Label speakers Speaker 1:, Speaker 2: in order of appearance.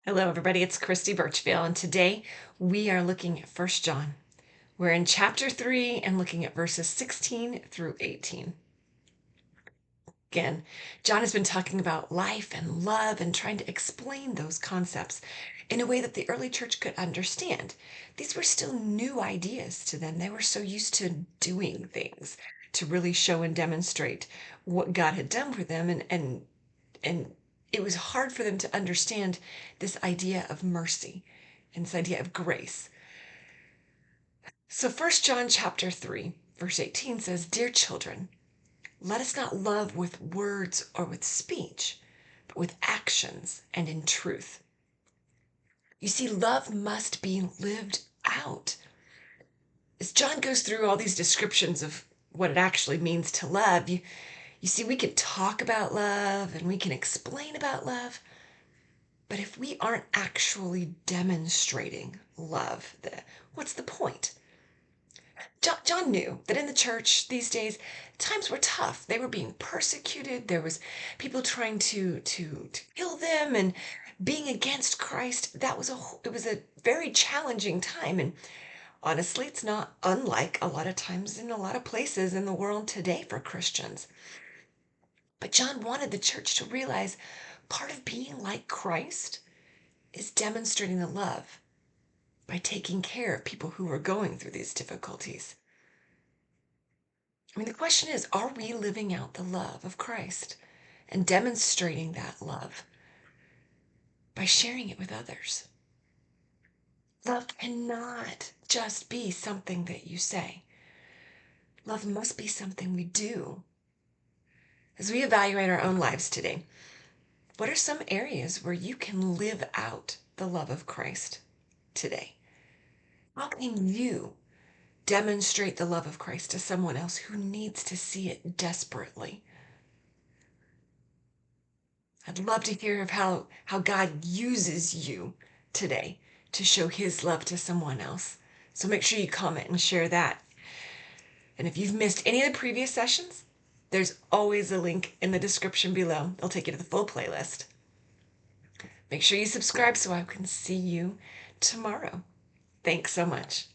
Speaker 1: Hello, everybody. It's Christy Birchville, and today we are looking at First John. We're in chapter 3 and looking at verses 16 through 18. Again, John has been talking about life and love and trying to explain those concepts in a way that the early church could understand. These were still new ideas to them. They were so used to doing things to really show and demonstrate what God had done for them, and it was hard for them to understand this idea of mercy and this idea of grace. So First John chapter 3, verse 18 says, "Dear children, let us not love with words or with speech, but with actions and in truth." You see, love must be lived out. As John goes through all these descriptions of what it actually means to love, you see, we can talk about love and we can explain about love, but if we aren't actually demonstrating love, what's the point? John knew that in the church these days, times were tough. They were being persecuted. There was people trying to kill them and being against Christ. It was a very challenging time. And honestly, it's not unlike a lot of times in a lot of places in the world today for Christians. But John wanted the church to realize part of being like Christ is demonstrating the love by taking care of people who are going through these difficulties. I mean, the question is, are we living out the love of Christ and demonstrating that love by sharing it with others? Love cannot just be something that you say. Love must be something we do. As we evaluate our own lives today, what are some areas where you can live out the love of Christ today? How can you demonstrate the love of Christ to someone else who needs to see it desperately? I'd love to hear of how God uses you today to show his love to someone else. So make sure you comment and share that. And if you've missed any of the previous sessions, there's always a link in the description below. It'll take you to the full playlist. Make sure you subscribe so I can see you tomorrow. Thanks so much.